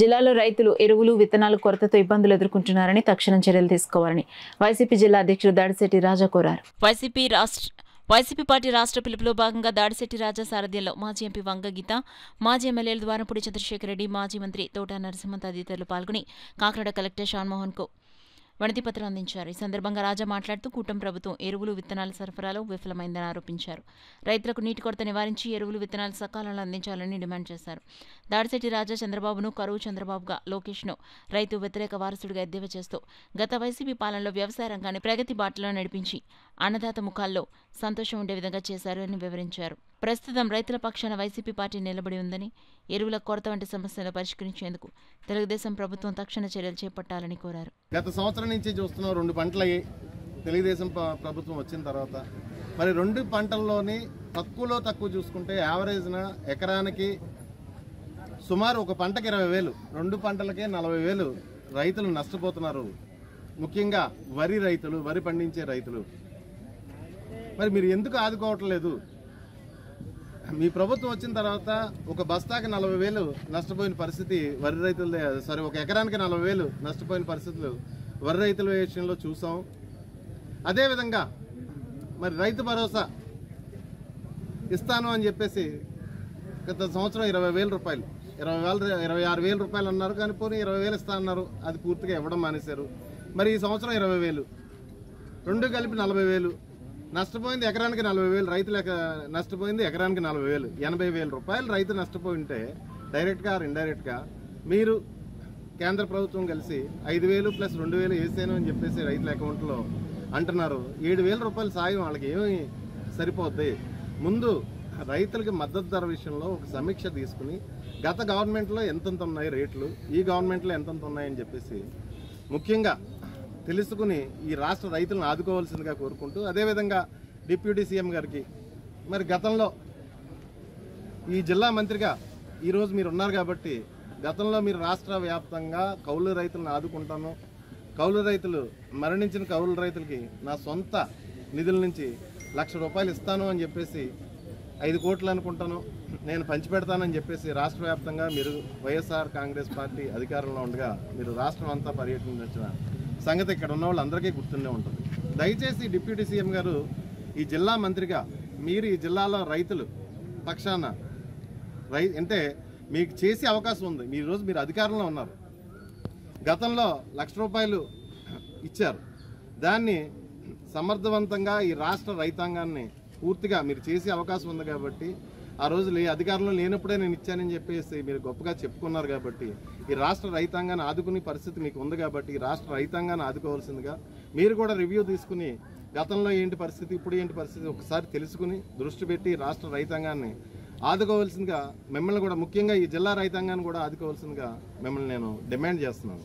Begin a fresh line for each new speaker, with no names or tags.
జిల్లాలో రైతులు ఎరువులు విత్తనాలు కొరతతో ఇబ్బందులు ఎదుర్కొంటున్నారని తక్షణం చర్యలు తీసుకోవాలని వైసీపీ జిల్లా అధ్యక్షుడు దాడిశెట్టి రాజా కోరారు. వైసీపీ పార్టీ రాష్ట్ర పిలుపులో భాగంగా దాడిశెట్టి రాజా సారథ్యంలో మాజీ ఎంపీ వంగ గీత, మాజీ ఎమ్మెల్యేలు ద్వారంపూడి చంద్రశేఖర్ రెడ్డి, మాజీ మంత్రి తోట నరసింహ తదితరులు పాల్గొని కాకినాడ కలెక్టర్ షాన్మోహన్ కు వినతిపత్రం అందించారు. ఈ సందర్భంగా రాజా మాట్లాడుతూ కూటమి ప్రభుత్వం ఎరువులు విత్తనాల సరఫరాలో విఫలమైందని ఆరోపించారు. రైతులకు నీటి కొరత నివారించి ఎరువులు విత్తనాలు సకాలంలో అందించాలని డిమాండ్ చేశారు. దాడిశెట్టి రాజా చంద్రబాబును కరువు చంద్రబాబుగా, లోకేష్ను రైతు వ్యతిరేక వారసుడిగా ఎద్దేవా చేస్తూ గత వైసీపీ పాలనలో వ్యవసాయ రంగాన్ని ప్రగతి బాటలో నడిపించి అన్నదాత ముఖాల్లో సంతోషం ఉండే విధంగా చేశారు అని వివరించారు. ప్రస్తుతం రైతుల పక్షాన వైసీపీ పార్టీ నిలబడి ఉందని, ఎరువుల కొరత వంటి సమస్యలు పరిష్కరించేందుకు తెలుగుదేశం ప్రభుత్వం తక్షణ చర్యలు చేపట్టాలని కోరారు.
గత సంవత్సరం నుంచి చూస్తున్నాం 2 పంటలు తెలుగుదేశం ప్రభుత్వం వచ్చిన తర్వాత మరి 2 పంటల్లోని తక్కువ చూసుకుంటే యావరేజ్న ఎకరానికి సుమారు ఒక పంటకి 20,000, 2 పంటలకే 40,000 రైతులు నష్టపోతున్నారు. ముఖ్యంగా వరి రైతులు, వరి పండించే రైతులు. మరి మీరు ఎందుకు ఆదుకోవట్లేదు? మీ ప్రభుత్వం వచ్చిన తర్వాత ఒక బస్తాకి 40,000 నష్టపోయిన పరిస్థితి వరి రైతుల ఒక ఎకరానికి 40,000 నష్టపోయిన పరిస్థితులు వరి రైతుల విషయంలో చూసాం. అదేవిధంగా మరి రైతు భరోసా ఇస్తాను అని చెప్పేసి గత సంవత్సరం 20,000 రూపాయలు, 26,000 రూపాయలు అన్నారు. కానీ పోనీ 20,000 ఇస్తా అన్నారు, అది పూర్తిగా ఇవ్వడం మానేశారు. మరి ఈ సంవత్సరం 20,000, 2 కలిపి 40,000 నష్టపోయింది. ఎకరానికి 40,000 రైతులు నష్టపోయింది, ఎకరానికి 40,000, 80,000 రూపాయలు రైతు నష్టపోయి ఉంటే డైరెక్ట్గా ఇండైరెక్ట్గా మీరు కేంద్ర ప్రభుత్వం కలిసి 5,000 ప్లస్ 2,000 వేసాను అని చెప్పేసి రైతుల అకౌంట్లో అంటున్నారు. 7,000 రూపాయల సాయం వాళ్ళకి ఏమి సరిపోద్ది? ముందు రైతులకి మద్దతు ధర విషయంలో ఒక సమీక్ష తీసుకుని గత గవర్నమెంట్లో ఎంతెంత ఉన్నాయి రేట్లు, ఈ గవర్నమెంట్లో ఎంతెంత ఉన్నాయని చెప్పేసి ముఖ్యంగా తెలుసుకుని ఈ రాష్ట్ర రైతులను ఆదుకోవాల్సిందిగా కోరుకుంటూ, అదేవిధంగా డిప్యూటీ సీఎం గారికి మరి గతంలో ఈ జిల్లా మంత్రిగా ఈరోజు మీరు ఉన్నారు కాబట్టి గతంలో మీరు రాష్ట్ర వ్యాప్తంగా కౌలు రైతులను ఆదుకుంటాను, కౌలు రైతులు మరణించిన కౌలు రైతులకి నా సొంత నిధుల నుంచి 1,00,000 రూపాయలు ఇస్తాను అని చెప్పేసి 5 కోట్లు అనుకుంటాను నేను పంచిపెడతానని చెప్పేసి రాష్ట్ర వ్యాప్తంగా మీరు వైఎస్ఆర్ కాంగ్రెస్ పార్టీ అధికారంలో ఉండగా మీరు రాష్ట్రం అంతా పర్యటించిన సంగతి ఇక్కడ ఉన్న వాళ్ళందరికీ గుర్తుండే ఉంటుంది. దయచేసి డిప్యూటీ సీఎం గారు ఈ జిల్లా మంత్రిగా మీరు ఈ జిల్లాలో రైతులు పక్షాన అంటే మీకు చేసే అవకాశం ఉంది. ఈరోజు మీరు అధికారంలో ఉన్నారు. గతంలో 1,00,000 రూపాయలు ఇచ్చారు. దాన్ని సమర్థవంతంగా ఈ రాష్ట్ర రైతాంగాన్ని పూర్తిగా మీరు చేసే అవకాశం ఉంది కాబట్టి ఆ రోజు అధికారంలో లేనప్పుడే నేను ఇచ్చానని చెప్పేసి మీరు గొప్పగా చెప్పుకున్నారు. కాబట్టి ఈ రాష్ట్ర రైతాంగాన్ని ఆదుకునే పరిస్థితి మీకు ఉంది. కాబట్టి ఈ రాష్ట్ర రైతాంగాన్ని ఆదుకోవాల్సిందిగా మీరు కూడా రివ్యూ తీసుకుని గతంలో ఏంటి పరిస్థితి, ఇప్పుడు ఏంటి పరిస్థితి ఒకసారి తెలుసుకుని దృష్టి పెట్టి రాష్ట్ర రైతాంగాన్ని ఆదుకోవాల్సిందిగా మిమ్మల్ని కూడా, ముఖ్యంగా ఈ జిల్లా రైతాంగాన్ని కూడా ఆదుకోవాల్సిందిగా మిమ్మల్ని నేను డిమాండ్ చేస్తున్నాను.